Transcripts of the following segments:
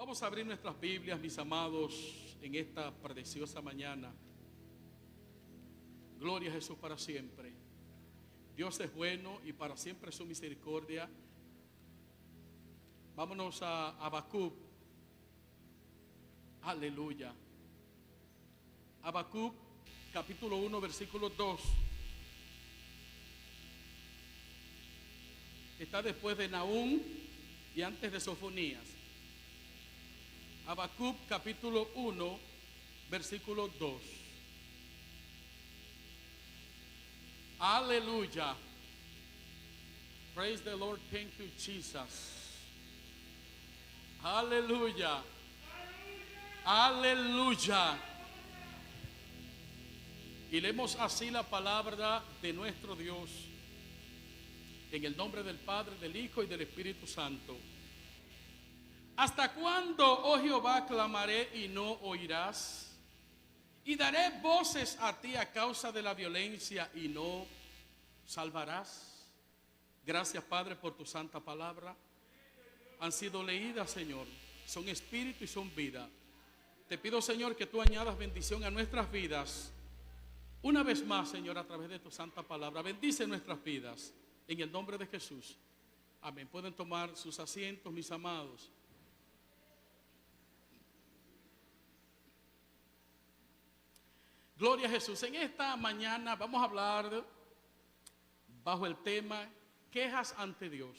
Vamos a abrir nuestras Biblias, mis amados, en esta preciosa mañana. Gloria a Jesús para siempre. Dios es bueno y para siempre su misericordia. Vámonos a Habacuc. Aleluya. Habacuc, capítulo 1, versículo 2. Está después de Nahum y antes de Sofonías. Habacuc, capítulo 1, versículo 2. Aleluya. Praise the Lord. Thank you, Jesus. Aleluya. Aleluya. Y leemos así la palabra de nuestro Dios, en el nombre del Padre, del Hijo y del Espíritu Santo. ¿Hasta cuándo, oh Jehová, clamaré y no oirás? Y daré voces a ti a causa de la violencia y no salvarás. Gracias, Padre, por tu santa palabra. Han sido leídas, Señor. Son espíritu y son vida. Te pido, Señor, que tú añadas bendición a nuestras vidas. Una vez más, Señor, a través de tu santa palabra. Bendice nuestras vidas. En el nombre de Jesús. Amén. Pueden tomar sus asientos, mis amados. Gloria a Jesús. En esta mañana vamos a hablar bajo el tema quejas ante Dios.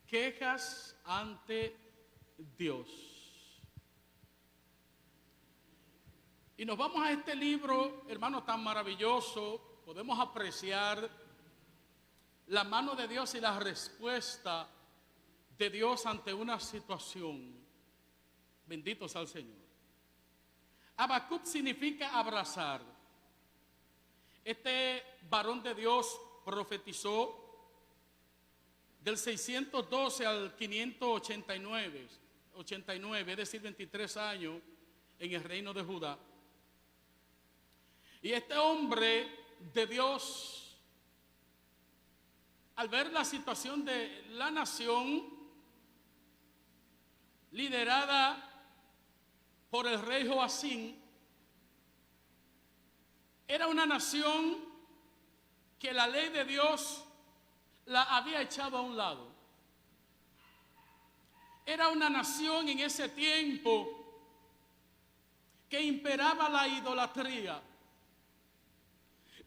Quejas ante Dios. Y nos vamos a este libro, hermano, tan maravilloso. Podemos apreciar la mano de Dios y la respuesta de Dios ante una situación. Bendito sea el Señor. Habacuc significa abrazar. Este varón de Dios profetizó del 612 al 589, es decir, 23 años en el reino de Judá. Y este hombre de Dios, al ver la situación de la nación liderada por el rey Joacim, era una nación que la ley de Dios la había echado a un lado. Era una nación en ese tiempo que imperaba la idolatría,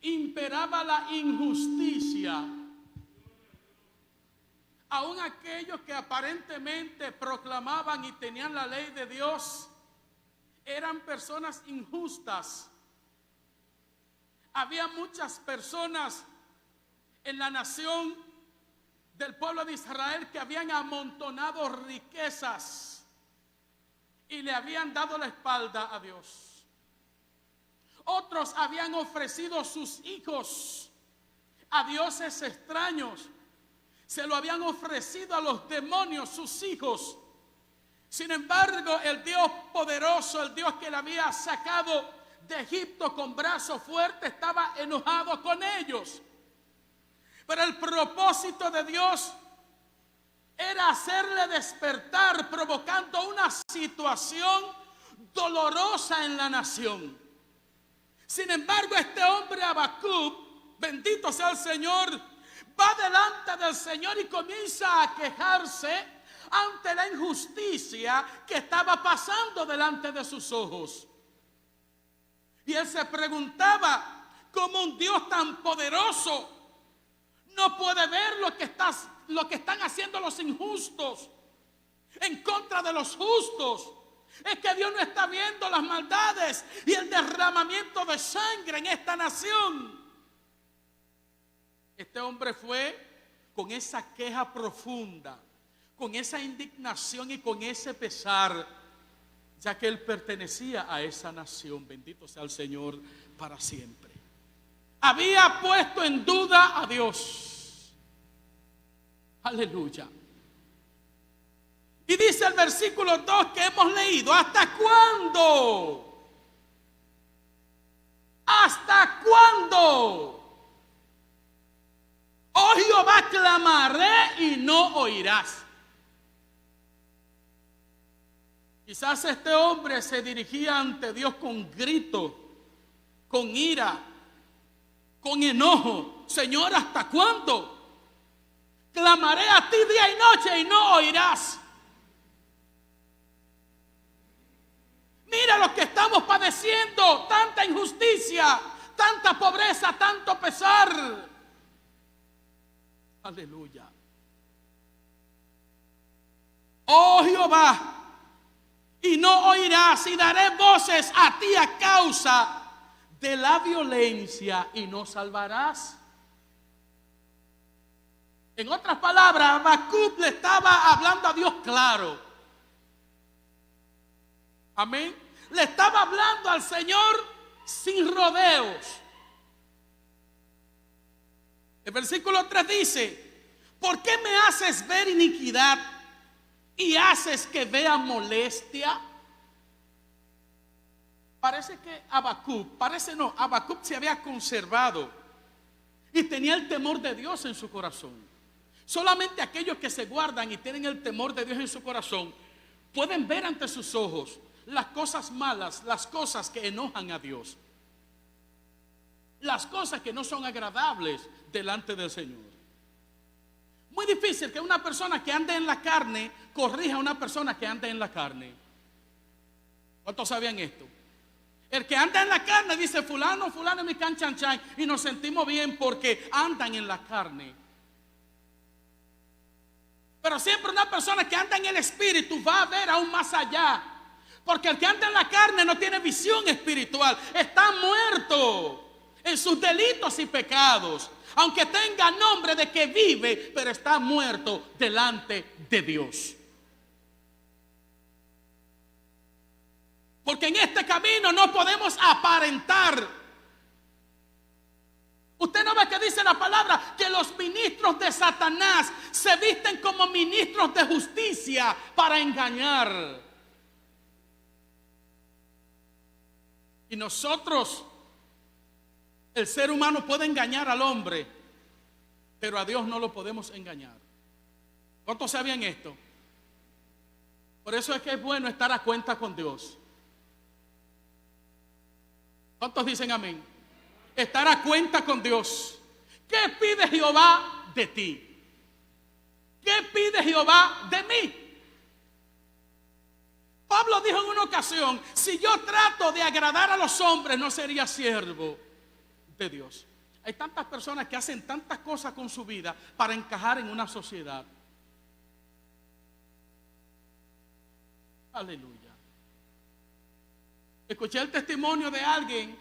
imperaba la injusticia. Aún aquellos que aparentemente proclamaban y tenían la ley de Dios eran personas injustas. Había muchas personas en la nación del pueblo de Israel que habían amontonado riquezas y le habían dado la espalda a Dios. Otros habían ofrecido sus hijos a dioses extraños. Se lo habían ofrecido a los demonios, sus hijos. Sin embargo, el Dios poderoso, el Dios que le había sacado de Egipto con brazo fuerte, estaba enojado con ellos. Pero el propósito de Dios era hacerle despertar, provocando una situación dolorosa en la nación. Sin embargo, este hombre Habacuc, bendito sea el Señor, va delante del Señor y comienza a quejarse ante la injusticia que estaba pasando delante de sus ojos. Y él se preguntaba cómo un Dios tan poderoso no puede ver lo que están haciendo los injustos en contra de los justos. Es que Dios no está viendo las maldades y el derramamiento de sangre en esta nación. Este hombre fue con esa queja profunda, con esa indignación y con ese pesar, ya que él pertenecía a esa nación. Bendito sea el Señor para siempre. Había puesto en duda a Dios. Aleluya. Y dice el versículo 2 que hemos leído: ¿hasta cuándo? ¿Hasta cuándo? Oh Jehová, clamaré y no oirás. Quizás este hombre se dirigía ante Dios con grito, con ira, con enojo. Señor, ¿hasta cuándo? Clamaré a ti día y noche y no oirás. Mira lo que estamos padeciendo, tanta injusticia, tanta pobreza, tanto pesar. Aleluya. Oh Jehová, y no oirás, y daré voces a ti a causa de la violencia, y no salvarás. En otras palabras, Habacuc le estaba hablando a Dios claro. Amén. Le estaba hablando al Señor sin rodeos. El versículo 3 dice: ¿por qué me haces ver iniquidad y haces que vea molestia? Parece que Habacuc se había conservado y tenía el temor de Dios en su corazón. Solamente aquellos que se guardan y tienen el temor de Dios en su corazón pueden ver ante sus ojos las cosas malas, las cosas que enojan a Dios, las cosas que no son agradables delante del Señor. Muy difícil que una persona que ande en la carne corrija a una persona que ande en la carne. ¿Cuántos sabían esto? El que anda en la carne dice: fulano, fulano me can chan chan, y nos sentimos bien porque andan en la carne. Pero siempre una persona que anda en el espíritu va a ver aún más allá. Porque el que anda en la carne no tiene visión espiritual. Está muerto en sus delitos y pecados. Aunque tenga nombre de que vive, pero está muerto delante de Dios. Porque en este camino no podemos aparentar. Usted no ve que dice la palabra que los ministros de Satanás se visten como ministros de justicia para engañar. Y nosotros, el ser humano puede engañar al hombre, pero a Dios no lo podemos engañar. ¿Cuántos sabían esto? Por eso es que es bueno estar a cuenta con Dios. ¿Cuántos dicen amén? Estar a cuenta con Dios. ¿Qué pide Jehová de ti? ¿Qué pide Jehová de mí? Pablo dijo en una ocasión: si yo trato de agradar a los hombres, no sería siervo de Dios. Hay tantas personas que hacen tantas cosas con su vida para encajar en una sociedad. Aleluya. Escuché el testimonio de alguien,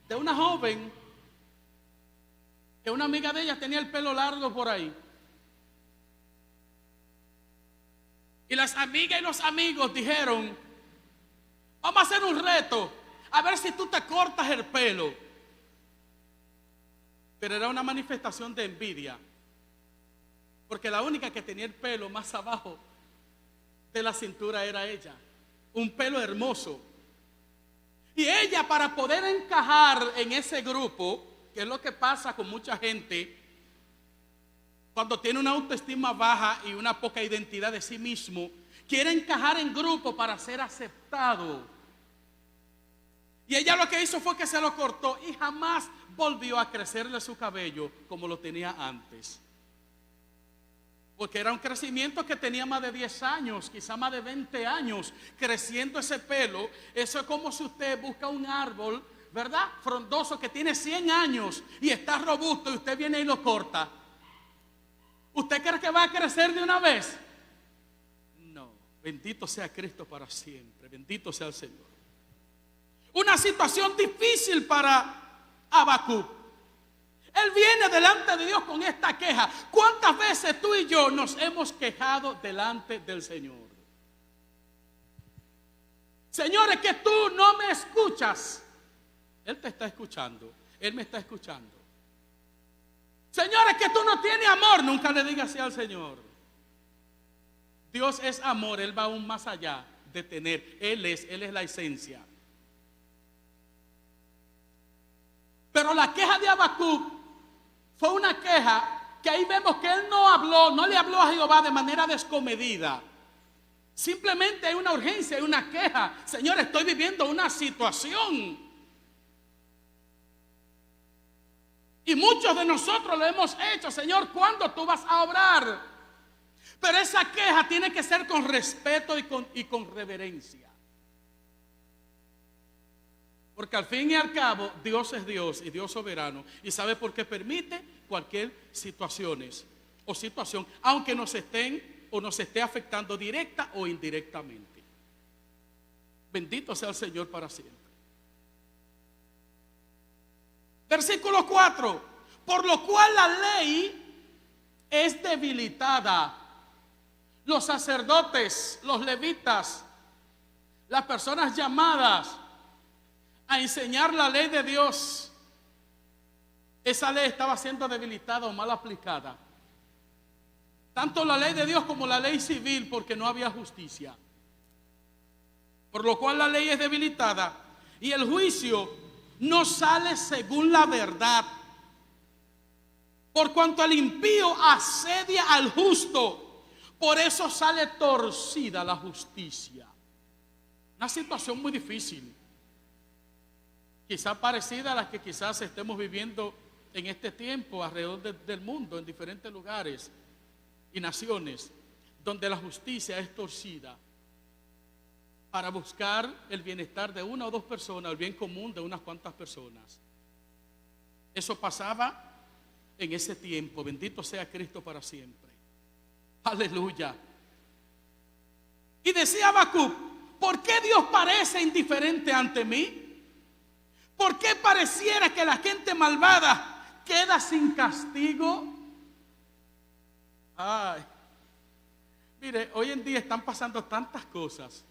de una joven, que una amiga de ella tenía el pelo largo por ahí. Y las amigas y los amigos dijeron: vamos a hacer un reto, a ver si tú te cortas el pelo. Pero era una manifestación de envidia, porque la única que tenía el pelo más abajo de la cintura era ella. Un pelo hermoso. Y ella, para poder encajar en ese grupo, que es lo que pasa con mucha gente cuando tiene una autoestima baja y una poca identidad de sí mismo, quiere encajar en grupo para ser aceptado. Y ella lo que hizo fue que se lo cortó y jamás volvió a crecerle su cabello como lo tenía antes. Porque era un crecimiento que tenía más de 10 años, quizá más de 20 años, creciendo ese pelo. Eso es como si usted busca un árbol, ¿verdad?, frondoso, que tiene 100 años y está robusto, y usted viene y lo corta. ¿Usted cree que va a crecer de una vez? No. Bendito sea Cristo para siempre. Bendito sea el Señor. Una situación difícil para Habacuc. Él viene delante de Dios con esta queja. ¿Cuántas veces tú y yo nos hemos quejado delante del Señor? Señor, es que tú no me escuchas. Él te está escuchando. Él me está escuchando. Señor, es que tú no tienes amor. Nunca le digas así al Señor. Dios es amor. Él va aún más allá de tener. Él es la esencia. Pero la queja de Habacuc fue una queja que ahí vemos que él no le habló a Jehová de manera descomedida. Simplemente hay una urgencia, hay una queja. Señor, estoy viviendo una situación. Y muchos de nosotros lo hemos hecho. Señor, ¿cuándo tú vas a obrar? Pero esa queja tiene que ser con respeto y con reverencia. Porque al fin y al cabo, Dios es Dios y Dios soberano. Y sabe por qué permite cualquier situación, aunque nos esté afectando directa o indirectamente. Bendito sea el Señor para siempre. Versículo 4. Por lo cual la ley es debilitada. Los sacerdotes, los levitas, las personas llamadas a enseñar la ley de Dios, esa ley estaba siendo debilitada o mal aplicada. Tanto la ley de Dios como la ley civil, porque no había justicia. Por lo cual la ley es debilitada y el juicio no sale según la verdad. Por cuanto el impío asedia al justo, por eso sale torcida la justicia. Una situación muy difícil, quizás parecida a la que quizás estemos viviendo en este tiempo alrededor del mundo, en diferentes lugares y naciones, donde la justicia es torcida para buscar el bienestar de una o dos personas, el bien común de unas cuantas personas. Eso pasaba en ese tiempo. Bendito sea Cristo para siempre. Aleluya. Y decía Habacuc: ¿por qué Dios parece indiferente ante mí? ¿Por qué pareciera que la gente malvada queda sin castigo? Ay, mire, hoy en día están pasando tantas cosas.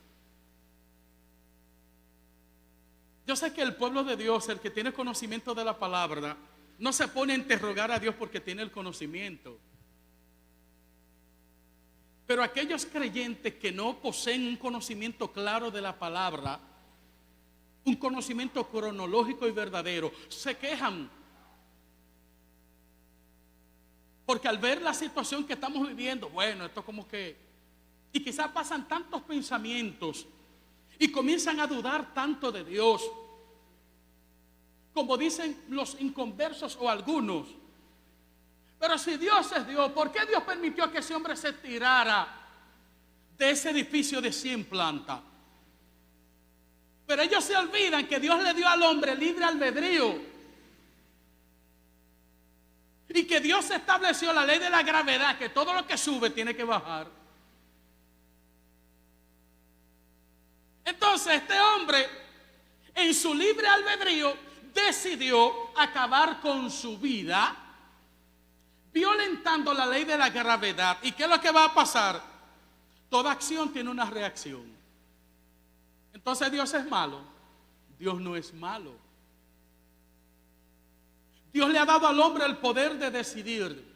Yo sé que el pueblo de Dios, el que tiene conocimiento de la palabra, no se pone a interrogar a Dios porque tiene el conocimiento. Pero aquellos creyentes que no poseen un conocimiento claro de la palabra, un conocimiento cronológico y verdadero, se quejan. Porque al ver la situación que estamos viviendo, bueno, esto como que... Y quizás pasan tantos pensamientos y comienzan a dudar tanto de Dios. Como dicen los inconversos o algunos. Pero si Dios es Dios, ¿por qué Dios permitió que ese hombre se tirara de ese edificio de 100 plantas? Pero ellos se olvidan que Dios le dio al hombre libre albedrío. Y que Dios estableció la ley de la gravedad, que todo lo que sube tiene que bajar. Entonces este hombre, en su libre albedrío, decidió acabar con su vida, violentando la ley de la gravedad. ¿Y qué es lo que va a pasar? Toda acción tiene una reacción. Entonces Dios es malo. Dios no es malo. Dios le ha dado al hombre el poder de decidir.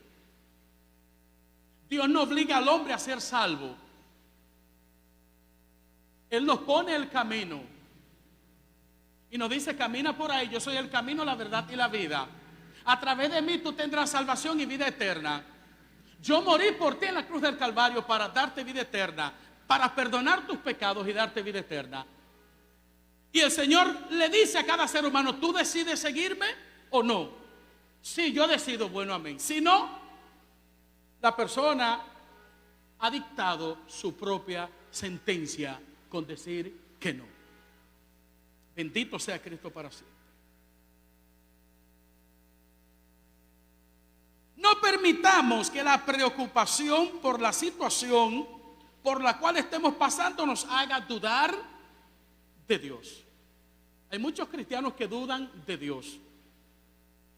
Dios no obliga al hombre a ser salvo. Él nos pone el camino y nos dice: camina por ahí, yo soy el camino, la verdad y la vida. A través de mí tú tendrás salvación y vida eterna. Yo morí por ti en la cruz del Calvario para darte vida eterna, para perdonar tus pecados y darte vida eterna. Y el Señor le dice a cada ser humano: ¿tú decides seguirme o no? Sí, yo decido, bueno, amén. Si no, la persona ha dictado su propia sentencia con decir que no. Bendito sea Cristo para siempre. No permitamos que la preocupación por la situación por la cual estemos pasando nos haga dudar de Dios. Hay muchos cristianos que dudan de Dios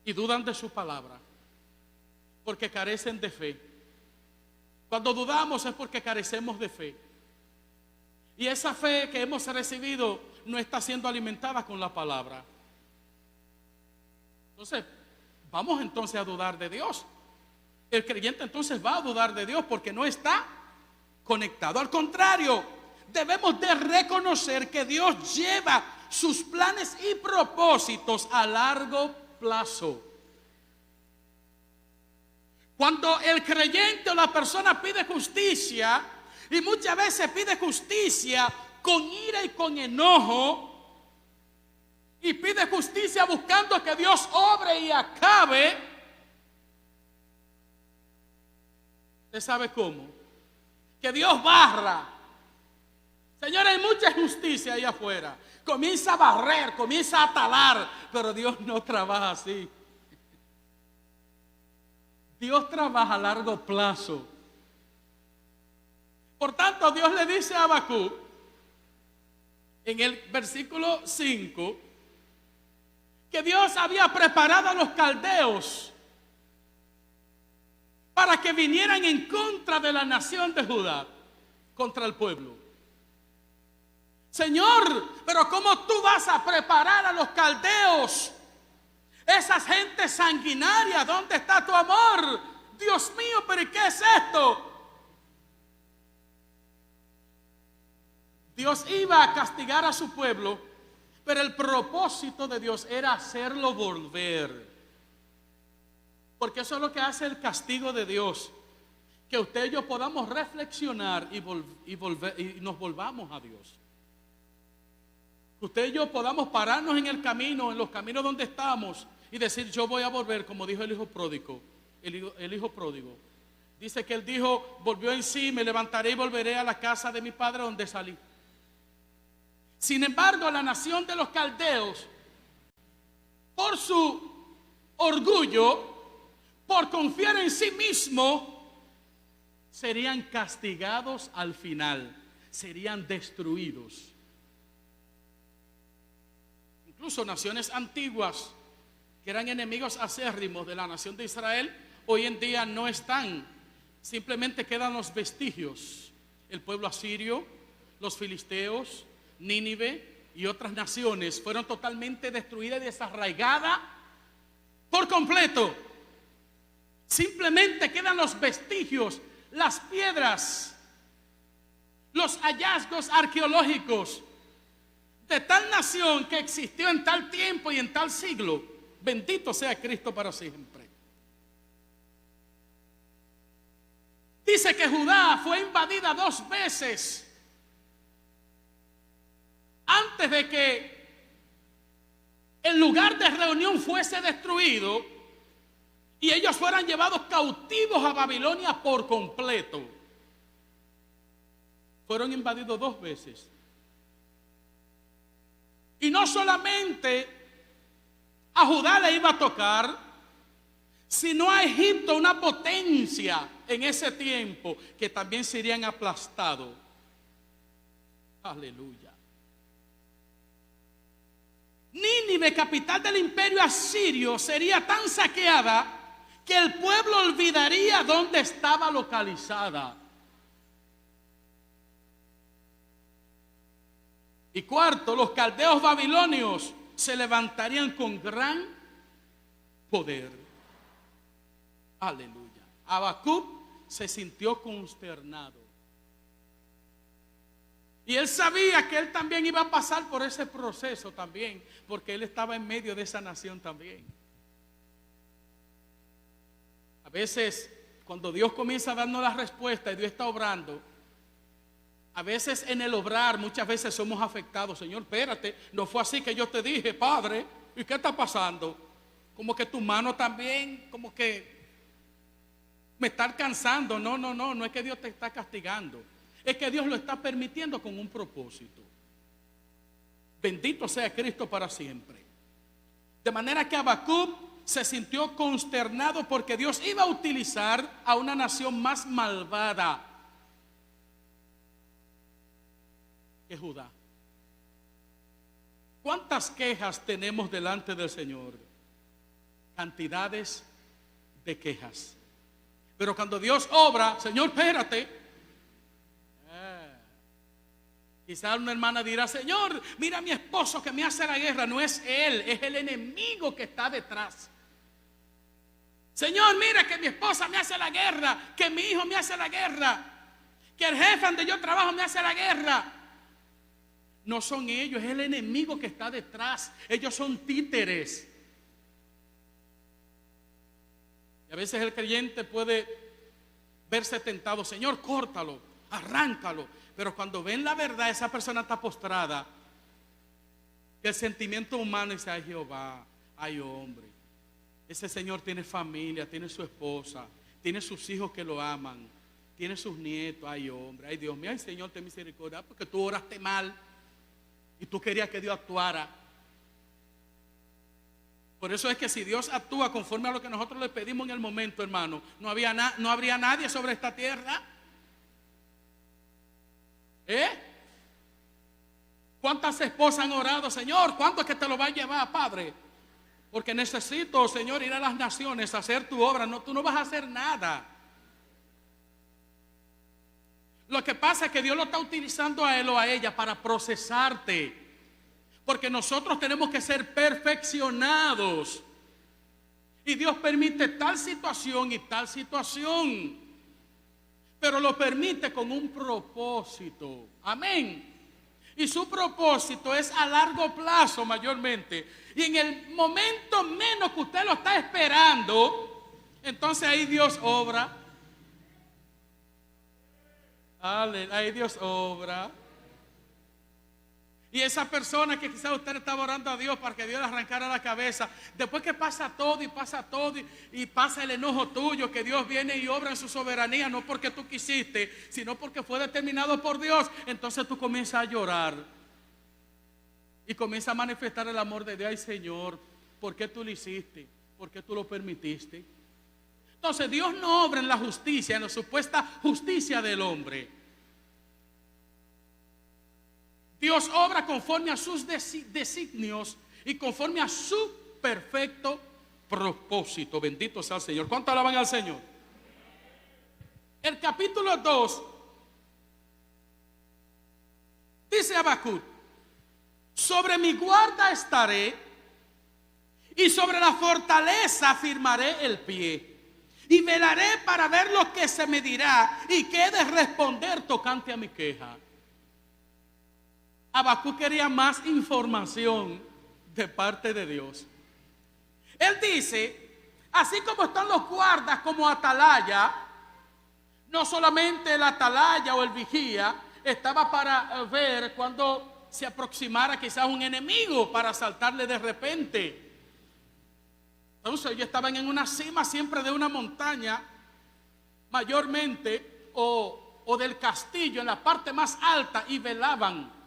y dudan de su palabra porque carecen de fe. Cuando dudamos es porque carecemos de fe. Y esa fe que hemos recibido no está siendo alimentada con la palabra. Entonces, vamos entonces a dudar de Dios. El creyente entonces va a dudar de Dios porque no está conectado. Al contrario, debemos de reconocer que Dios lleva sus planes y propósitos a largo plazo. Cuando el creyente o la persona pide justicia, Y muchas veces pide justicia con ira y con enojo. Y pide justicia buscando que Dios obre y acabe. ¿Usted sabe cómo? Que Dios barra. Señores, hay mucha justicia ahí afuera. Comienza a barrer, comienza a talar, pero Dios no trabaja así. Dios trabaja a largo plazo. Por tanto, Dios le dice a Habacuc en el versículo 5 que Dios había preparado a los caldeos para que vinieran en contra de la nación de Judá, contra el pueblo. Señor, pero ¿cómo tú vas a preparar a los caldeos? Esas gentes sanguinarias, ¿dónde está tu amor? Dios mío, pero ¿qué es esto? Dios iba a castigar a su pueblo, pero el propósito de Dios era hacerlo volver. Porque eso es lo que hace el castigo de Dios, que usted y yo podamos reflexionar y nos volvamos a Dios. Que usted y yo podamos pararnos en el camino, en los caminos donde estamos, y decir, yo voy a volver, como dijo el hijo pródigo. El hijo pródigo dice que él dijo, volvió en sí, me levantaré y volveré a la casa de mi padre donde salí. Sin embargo, la nación de los caldeos, por su orgullo, por confiar en sí mismo, serían castigados al final, serían destruidos. Incluso naciones antiguas que eran enemigos acérrimos de la nación de Israel, hoy en día no están, simplemente quedan los vestigios. El pueblo asirio, los filisteos, Nínive y otras naciones fueron totalmente destruidas y desarraigadas por completo. Simplemente quedan los vestigios, las piedras, los hallazgos arqueológicos de tal nación que existió en tal tiempo y en tal siglo. Bendito sea Cristo para siempre. Dice que Judá fue invadida 2 veces antes de que el lugar de reunión fuese destruido y ellos fueran llevados cautivos a Babilonia por completo. Fueron invadidos 2 veces. Y no solamente a Judá le iba a tocar, sino a Egipto, una potencia en ese tiempo, que también serían aplastados. Aleluya. Nínive, capital del imperio asirio, sería tan saqueada que el pueblo olvidaría dónde estaba localizada. Y cuarto, los caldeos babilonios se levantarían con gran poder. Aleluya. Habacuc se sintió consternado. Y él sabía que él también iba a pasar por ese proceso también, porque él estaba en medio de esa nación también. A veces, cuando Dios comienza a darnos la respuesta y Dios está obrando, a veces en el obrar, muchas veces somos afectados. Señor, espérate, no fue así que yo te dije, Padre, ¿y qué está pasando? Como que tu mano también, como que me está alcanzando. No es que Dios te está castigando. Es que Dios lo está permitiendo con un propósito. Bendito sea Cristo para siempre. De manera que Habacuc se sintió consternado porque Dios iba a utilizar a una nación más malvada que Judá. ¿Cuántas quejas tenemos delante del Señor? Cantidades de quejas. Pero cuando Dios obra, Señor, espérate. Quizá una hermana dirá, Señor, mira a mi esposo que me hace la guerra. No es él, es el enemigo que está detrás. Señor, mira que mi esposa me hace la guerra, que mi hijo me hace la guerra, que el jefe donde yo trabajo me hace la guerra. No son ellos, es el enemigo que está detrás. Ellos son títeres. Y a veces el creyente puede verse tentado, Señor, córtalo. arráncalo. Pero cuando ven la verdad, esa persona está postrada. Que el sentimiento humano dice: ay Jehová, ay hombre, ese señor tiene familia, tiene su esposa, tiene sus hijos que lo aman, tiene sus nietos, ay hombre, ay Dios mío, ay Señor, ten misericordia, porque tú oraste mal y tú querías que Dios actuara. Por eso es que si Dios actúa conforme a lo que nosotros le pedimos en el momento, hermano, no habría nadie sobre esta tierra. ¿Cuántas esposas han orado: Señor, ¿cuánto es que te lo va a llevar, Padre? Porque necesito, Señor, ir a las naciones a hacer tu obra. No, tú no vas a hacer nada. Lo que pasa es que Dios lo está utilizando a él o a ella para procesarte. Porque nosotros tenemos que ser perfeccionados. Y Dios permite tal situación y tal situación. Pero lo permite con un propósito. Amén. Y su propósito es a largo plazo mayormente. Y en el momento menos que usted lo está esperando, entonces ahí Dios obra. Ahí Dios obra. Y esa persona que quizás usted estaba orando a Dios para que Dios le arrancara la cabeza, después que pasa todo y pasa el enojo tuyo, que Dios viene y obra en su soberanía, no porque tú quisiste, sino porque fue determinado por Dios, entonces tú comienzas a llorar y comienzas a manifestar el amor de Dios. Ay Señor, ¿por qué tú lo hiciste? ¿Por qué tú lo permitiste? Entonces Dios no obra en la justicia, en la supuesta justicia del hombre. Dios obra conforme a sus designios y conforme a su perfecto propósito. Bendito sea el Señor. ¿Cuánto alaban al Señor? El capítulo 2 dice Habacuc: sobre mi guarda estaré y sobre la fortaleza firmaré el pie y velaré para ver lo que se me dirá y qué he de responder tocante a mi queja. Habacuc quería más información de parte de Dios. Él dice: así como están los guardas como atalaya, no solamente el atalaya o el vigía estaba para ver cuando se aproximara quizás un enemigo para asaltarle de repente. Entonces ellos estaban en una cima siempre de una montaña, mayormente, o del castillo, en la parte más alta, y velaban.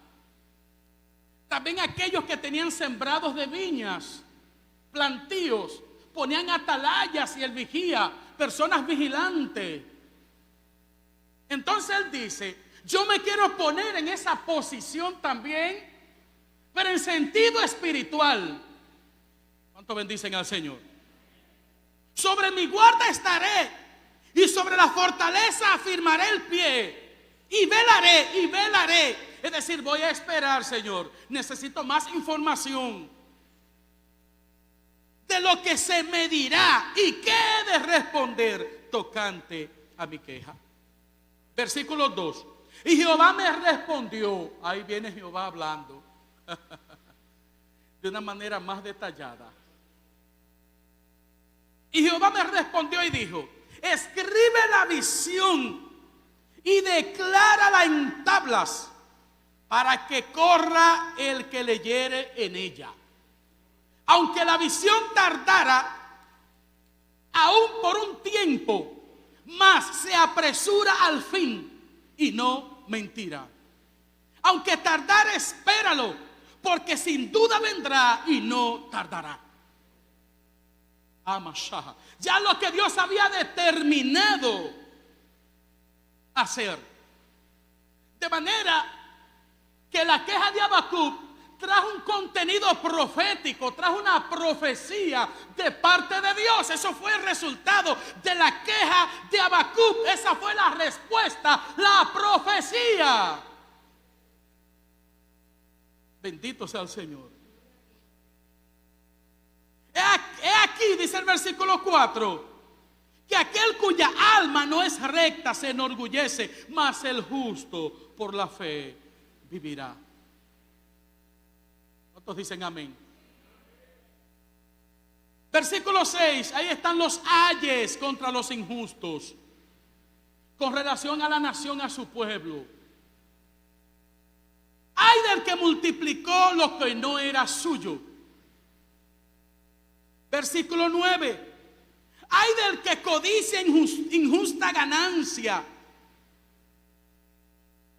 También aquellos que tenían sembrados de viñas, plantíos, ponían atalayas y el vigía, personas vigilantes. Entonces él dice: yo me quiero poner en esa posición también, pero en sentido espiritual. ¿Cuánto bendicen al Señor? Sobre mi guarda estaré y sobre la fortaleza afirmaré el pie y velaré. Es decir, voy a esperar, Señor. Necesito más información de lo que se me dirá y qué he de responder tocante a mi queja. Versículo 2. Y Jehová me respondió. Ahí viene Jehová hablando de una manera más detallada. Y Jehová me respondió y dijo: escribe la visión y declárala en tablas, para que corra el que leyere en ella. Aunque la visión tardara aún por un tiempo, mas se apresura al fin y no mentirá. Aunque tardara, espéralo, porque sin duda vendrá y no tardará. Amashah. Ya lo que Dios había determinado hacer. De manera que la queja de Habacuc trajo un contenido profético, trajo una profecía de parte de Dios. Eso fue el resultado de la queja de Habacuc. Esa fue la respuesta, la profecía. Bendito sea el Señor. He aquí, dice el versículo 4, que aquel cuya alma no es recta se enorgullece, mas el justo por la fe vivirá. ¿Cuántos dicen amén? Versículo 6, ahí están los ayes contra los injustos. con relación a la nación, a su pueblo. Ay del que multiplicó lo que no era suyo. Versículo 9. Ay del que codicia injusta ganancia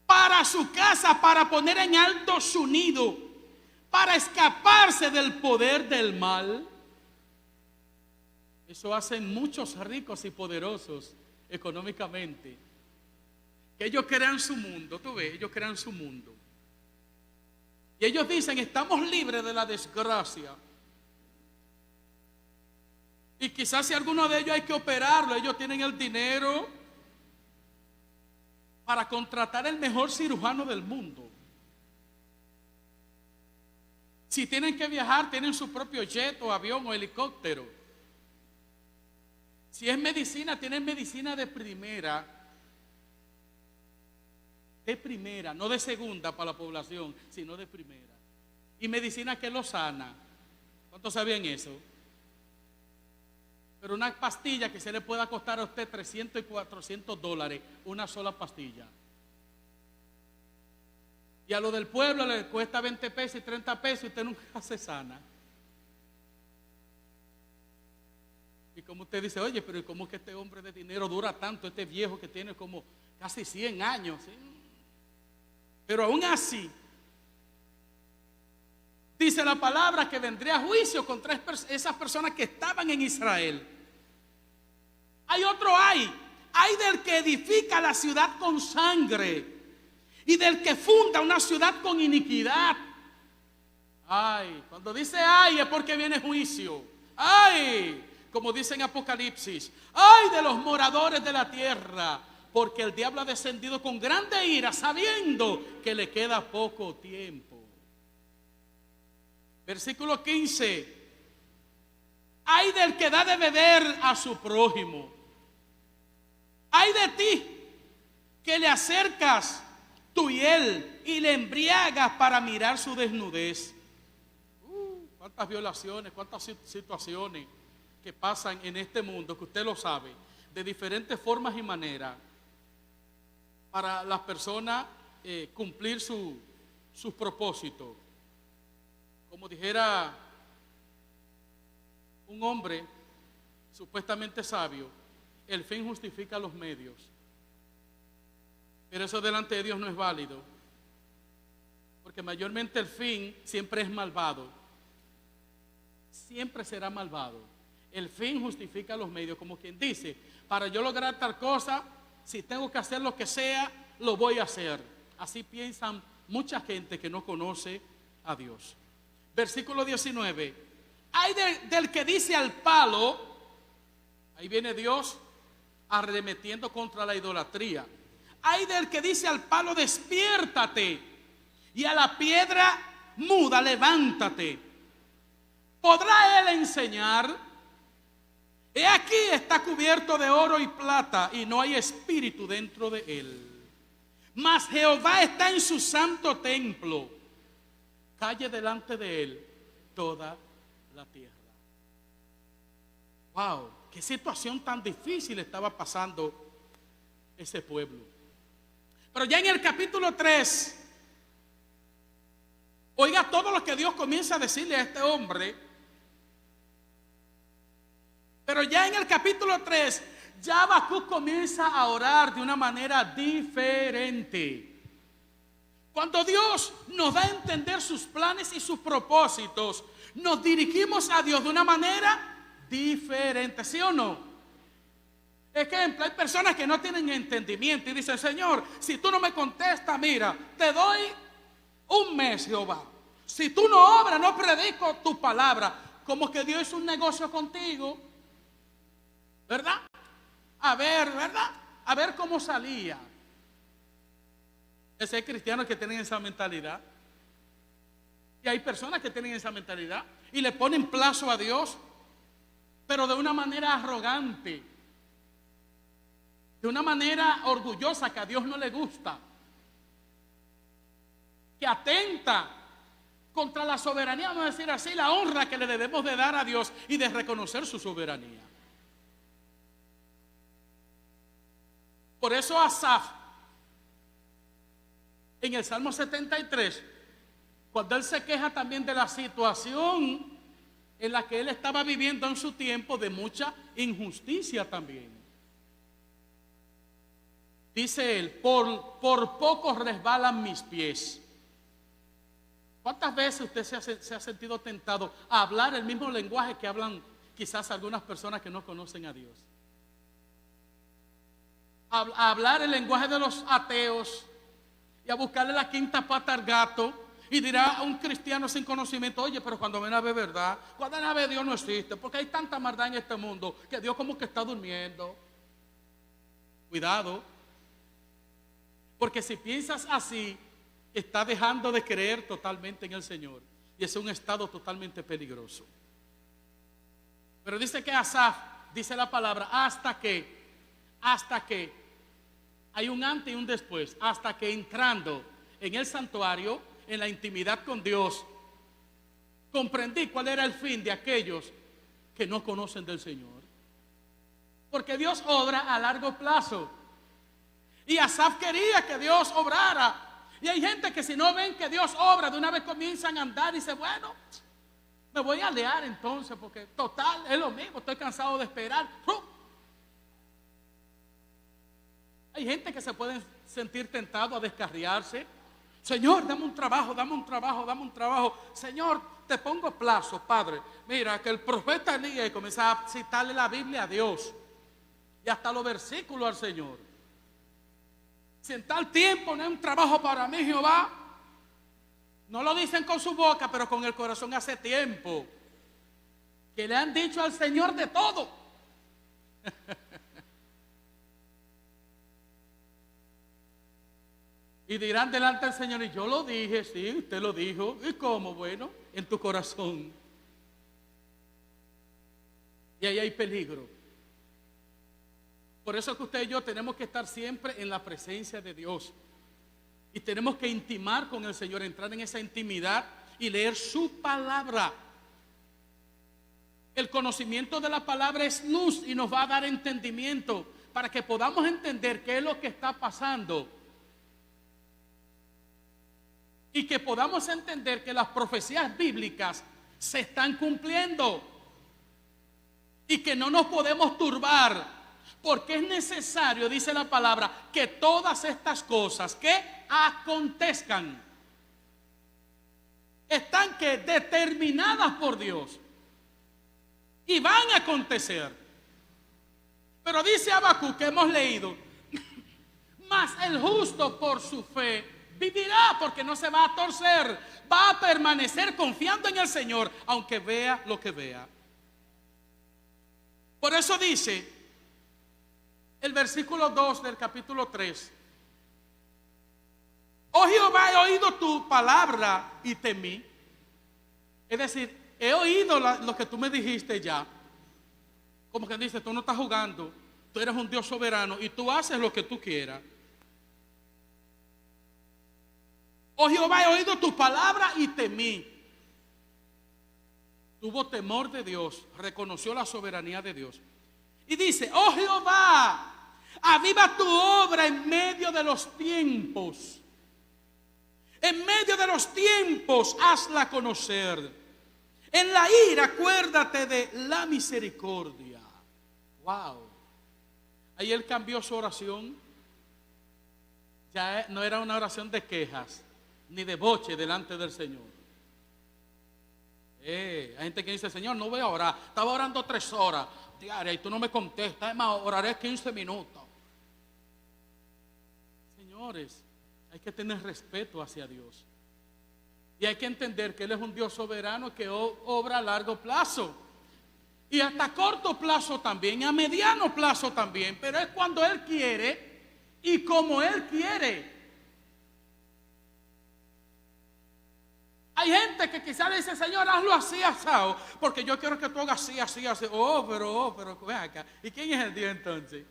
para su casa, para poner en alto su nido, para escaparse del poder del mal. Eso hacen muchos ricos y poderosos económicamente, que ellos crean su mundo. Tú ves, ellos crean su mundo y ellos dicen: estamos libres de la desgracia. Y quizás si alguno de ellos hay que operarlo, ellos tienen el dinero para contratar el mejor cirujano del mundo. Si tienen que viajar, tienen su propio jet o avión o helicóptero. Si es medicina, tienen medicina de primera, no de segunda para la población, sino de primera. Y medicina que lo sana. ¿Cuántos sabían eso? Pero una pastilla que se le pueda costar a usted $300 y $400, una sola pastilla. Y a lo del pueblo le cuesta 20 pesos y 30 pesos y usted nunca se sana. Y como usted dice: oye, pero ¿cómo es que este hombre de dinero dura tanto? Este viejo que tiene como casi 100 años. ¿Sí? Pero aún así, dice la palabra que vendría juicio contra esas personas que estaban en Israel. Hay otro ay del que edifica la ciudad con sangre y del que funda una ciudad con iniquidad. Ay, cuando dice ay es porque viene juicio. Ay, como dice en Apocalipsis, ay de los moradores de la tierra, porque el diablo ha descendido con grande ira, sabiendo que le queda poco tiempo. Versículo 15. Ay del que da de beber a su prójimo. Ay de ti que le acercas tú y él y le embriagas para mirar su desnudez. Cuántas violaciones, cuántas situaciones que pasan en este mundo, que usted lo sabe, de diferentes formas y maneras, para las personas cumplir sus propósitos. Como dijera un hombre supuestamente sabio, el fin justifica los medios. Pero eso delante de Dios no es válido, porque mayormente el fin siempre es malvado. Siempre será malvado. El fin justifica los medios, como quien dice: para yo lograr tal cosa, si tengo que hacer lo que sea, lo voy a hacer. Así piensan mucha gente que no conoce a Dios. Versículo 19. Hay del que dice al palo, ahí viene Dios arremetiendo contra la idolatría. Hay del que dice al palo: despiértate, y a la piedra muda, levántate. ¿Podrá él enseñar? He aquí está cubierto de oro y plata, y no hay espíritu dentro de él. Mas Jehová está en su santo templo. Calle delante de él toda la tierra. Wow, qué situación tan difícil estaba pasando ese pueblo. Pero ya en el capítulo 3, oiga todo lo que Dios comienza a decirle a este hombre. Pero ya en el capítulo 3, ya Habacuc comienza a orar de una manera diferente. Cuando Dios nos da a entender sus planes y sus propósitos, nos dirigimos a Dios de una manera diferente, ¿sí o no? Ejemplo, hay personas que no tienen entendimiento y dicen: Señor, si tú no me contestas, mira, te doy un mes, Jehová. Si tú no obras, no predico tu palabra. Como que Dios es un negocio contigo, ¿verdad? A ver, ¿verdad? A ver cómo salía. Hay cristianos que tienen esa mentalidad. Y hay personas que tienen esa mentalidad y le ponen plazo a Dios, pero de una manera arrogante, de una manera orgullosa, que a Dios no le gusta, que atenta contra la soberanía, vamos a decir así, la honra que le debemos de dar a Dios y de reconocer su soberanía. Por eso Asaf, en el Salmo 73, cuando él se queja también de la situación en la que él estaba viviendo en su tiempo, de mucha injusticia también. Dice él, por poco resbalan mis pies. ¿Cuántas veces usted se ha sentido tentado a hablar el mismo lenguaje que hablan quizás algunas personas que no conocen a Dios? A hablar el lenguaje de los ateos y a buscarle la quinta pata al gato. Y dirá a un cristiano sin conocimiento: oye, pero cuando ven a ver verdad, cuando ven a ver Dios no existe, porque hay tanta maldad en este mundo que Dios como que está durmiendo. Cuidado, porque si piensas así, estás dejando de creer totalmente en el Señor, y es un estado totalmente peligroso. Pero dice que Asaf, dice la palabra, hasta que hay un antes y un después, hasta que entrando en el santuario, en la intimidad con Dios, comprendí cuál era el fin de aquellos que no conocen del Señor. Porque Dios obra a largo plazo, y Asaf quería que Dios obrara. Y hay gente que si no ven que Dios obra, de una vez comienzan a andar y dicen: bueno, me voy a alear entonces, porque total es lo mismo, estoy cansado de esperar. Hay gente que se puede sentir tentado a descarriarse. Señor, dame un trabajo, dame un trabajo, dame un trabajo. Señor, te pongo plazo, Padre. Mira, que el profeta Elías comienza a citarle la Biblia a Dios y hasta los versículos al Señor. Si en tal tiempo no hay un trabajo para mí, Jehová. No lo dicen con su boca, pero con el corazón hace tiempo que le han dicho al Señor de todo. Y dirán delante del Señor: y yo lo dije. Sí, usted lo dijo. ¿Y cómo? Bueno, en tu corazón. Y ahí hay peligro. Por eso es que usted y yo tenemos que estar siempre en la presencia de Dios. Y tenemos que intimar con el Señor, entrar en esa intimidad y leer su palabra. El conocimiento de la palabra es luz y nos va a dar entendimiento para que podamos entender qué es lo que está pasando. Y que podamos entender que las profecías bíblicas se están cumpliendo. Y que no nos podemos turbar, porque es necesario, dice la palabra, que todas estas cosas que acontezcan están que determinadas por Dios y van a acontecer. Pero dice Habacuc, que hemos leído: mas el justo por su fe vivirá, porque no se va a torcer, va a permanecer confiando en el Señor, aunque vea lo que vea. Por eso dice el versículo 2 del capítulo 3: oh Jehová, he oído tu palabra y temí. Es decir, he oído lo que tú me dijiste ya. Como que dice: tú no estás jugando, tú eres un Dios soberano y tú haces lo que tú quieras. Oh Jehová, he oído tu palabra y temí. Tuvo temor de Dios, reconoció la soberanía de Dios. Y dice: oh Jehová, aviva tu obra en medio de los tiempos. En medio de los tiempos, hazla conocer. En la ira, acuérdate de la misericordia. Wow. Ahí él cambió su oración. Ya no era una oración de quejas ni de boche delante del Señor. Hay gente que dice: Señor, no voy a orar. Estaba orando 3 horas diarias y tú no me contestas. Es más, oraré 15 minutos. Señores, hay que tener respeto hacia Dios. Y hay que entender que Él es un Dios soberano que obra a largo plazo. Y hasta a corto plazo también, y a mediano plazo también. Pero es cuando Él quiere y como Él quiere. Hay gente que quizás le dice: Señor, hazlo así, asado, porque yo quiero que tú hagas así, así, así. Pero, ven acá. ¿Y quién es el Dios entonces?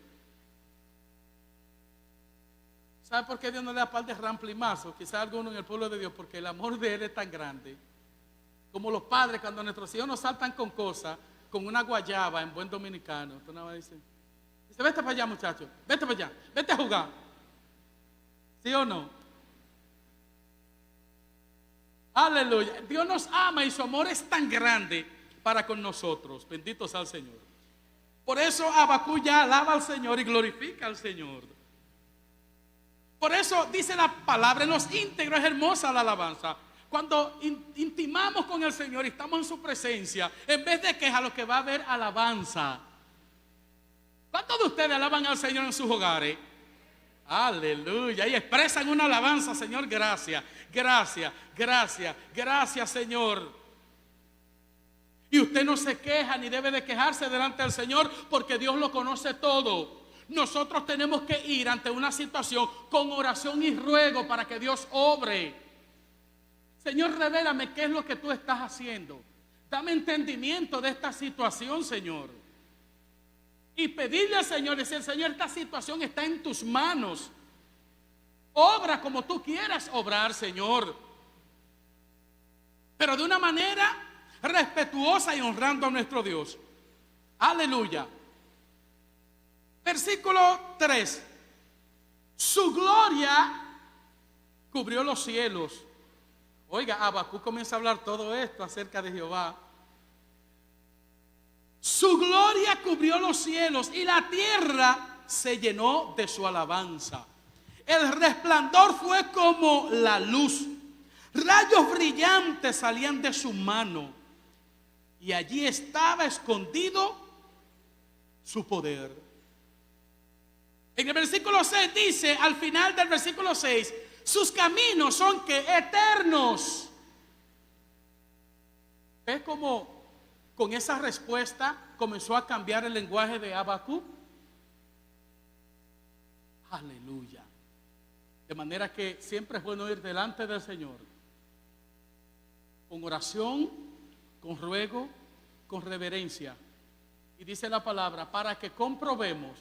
¿Sabe por qué Dios no le da par de ramplimazos? Quizás alguno en el pueblo de Dios, porque el amor de Él es tan grande. Como los padres, cuando nuestros hijos nos saltan con cosas, con una guayaba en buen dominicano. Tú nada más dices: Dice, vete para allá, muchacho, vete para allá, vete a jugar. ¿Sí o no? Aleluya. Dios nos ama y su amor es tan grande para con nosotros. Bendito sea el Señor. Por eso Habacuc ya alaba al Señor y glorifica al Señor. Por eso dice la palabra en los íntegros, es hermosa la alabanza. Cuando intimamos con el Señor y estamos en su presencia, en vez de queja, lo que va a haber alabanza. ¿Cuántos de ustedes alaban al Señor en sus hogares? Aleluya. Y expresan una alabanza, Señor, gracias, gracias, gracias, gracias, Señor. Y usted no se queja ni debe de quejarse delante del Señor, porque Dios lo conoce todo. Nosotros tenemos que ir ante una situación con oración y ruego para que Dios obre. Señor, revélame qué es lo que tú estás haciendo. Dame entendimiento de esta situación, Señor. Y pedirle al Señor, decir, Señor, esta situación está en tus manos. Obra como tú quieras obrar, Señor. Pero de una manera respetuosa y honrando a nuestro Dios. Aleluya. Versículo 3. Su gloria cubrió los cielos. Oiga, Habacuc comienza a hablar todo esto acerca de Jehová. Su gloria cubrió los cielos y la tierra se llenó de su alabanza. El resplandor fue como la luz. Rayos brillantes salían de su mano. Y allí estaba escondido su poder. En el versículo 6 dice, al final del versículo 6, sus caminos son que eternos. ¿Ves cómo con esa respuesta comenzó a cambiar el lenguaje de Habacuc? Aleluya. De manera que siempre es bueno ir delante del Señor con oración, con ruego, con reverencia. Y dice la palabra, para que comprobemos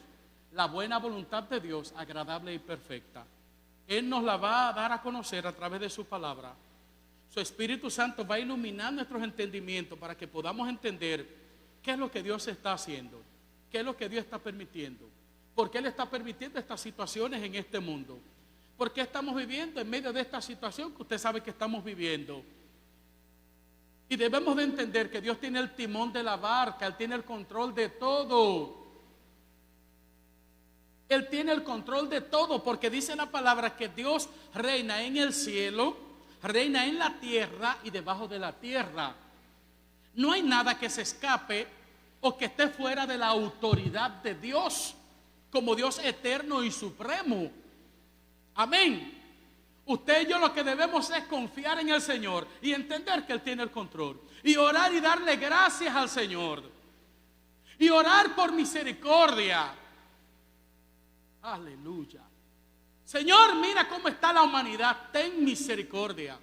la buena voluntad de Dios, agradable y perfecta. Él nos la va a dar a conocer a través de su palabra. Su Espíritu Santo va a iluminar nuestros entendimientos para que podamos entender qué es lo que Dios está haciendo, qué es lo que Dios está permitiendo, por qué Él está permitiendo estas situaciones en este mundo, por qué estamos viviendo en medio de esta situación que usted sabe que estamos viviendo. Y debemos de entender que Dios tiene el timón de la barca, Él tiene el control de todo. Él tiene el control de todo, porque dice la palabra que Dios reina en el cielo, reina en la tierra y debajo de la tierra. No hay nada que se escape o que esté fuera de la autoridad de Dios, como Dios eterno y supremo. Amén. Usted y yo lo que debemos es confiar en el Señor y entender que Él tiene el control. Y orar y darle gracias al Señor. Y orar por misericordia. Aleluya. Señor, mira cómo está la humanidad. Ten misericordia.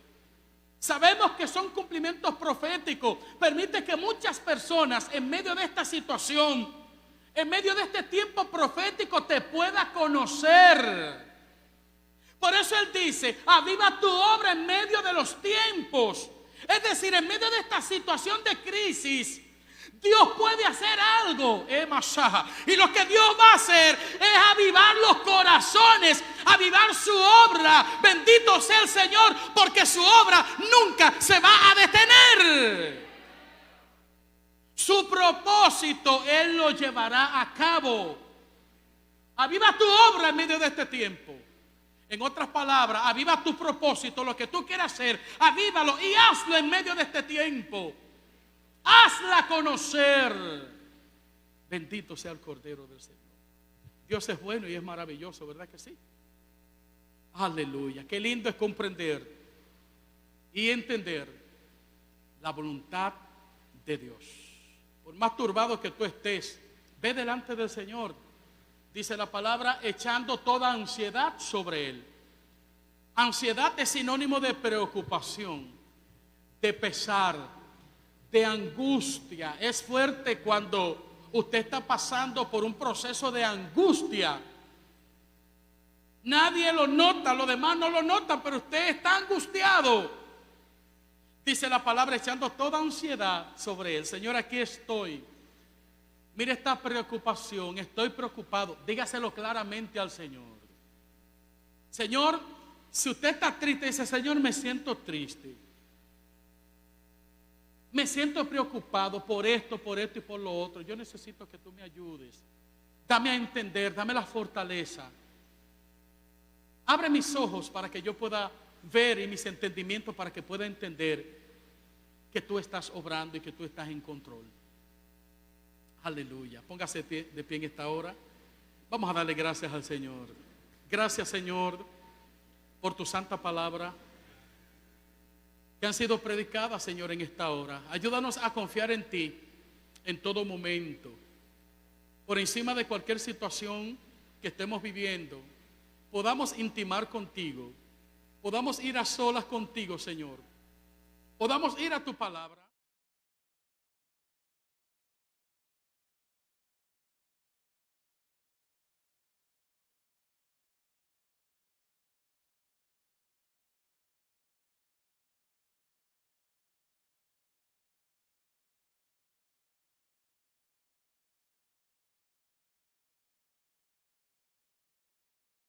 Sabemos que son cumplimientos proféticos. Permite que muchas personas en medio de esta situación, en medio de este tiempo profético, te pueda conocer. Por eso Él dice, aviva tu obra en medio de los tiempos. Es decir, en medio de esta situación de crisis, Dios puede hacer algo. Y lo que Dios va a hacer es avivar los corazones, avivar su obra. Bendito sea el Señor, porque su obra nunca se va a detener. Su propósito Él lo llevará a cabo. Aviva tu obra en medio de este tiempo. En otras palabras, aviva tu propósito, lo que tú quieras hacer, avívalo y hazlo en medio de este tiempo. Hazla conocer. Bendito sea el Cordero del Señor. Dios es bueno y es maravilloso, ¿verdad que sí? Aleluya. Qué lindo es comprender y entender la voluntad de Dios. Por más turbado que tú estés, ve delante del Señor. Dice la palabra, echando toda ansiedad sobre Él. Ansiedad es sinónimo de preocupación, de pesar, de angustia. Es fuerte cuando usted está pasando por un proceso de angustia. Nadie lo nota, los demás no lo notan, pero usted está angustiado. Dice la palabra, echando toda ansiedad sobre Él. Señor, aquí estoy. Mire esta preocupación, estoy preocupado. Dígaselo claramente al Señor. Señor, si usted está triste, dice, Señor, me siento triste. Me siento preocupado por esto y por lo otro. Yo necesito que tú me ayudes. Dame a entender, dame la fortaleza. Abre mis ojos para que yo pueda ver y mis entendimientos para que pueda entender que tú estás obrando y que tú estás en control. Aleluya. Póngase de pie en esta hora. Vamos a darle gracias al Señor. Gracias, Señor, por tu santa palabra que han sido predicadas, Señor, en esta hora. Ayúdanos a confiar en ti en todo momento. Por encima de cualquier situación que estemos viviendo, podamos intimar contigo. Podamos ir a solas contigo, Señor. Podamos ir a tu palabra.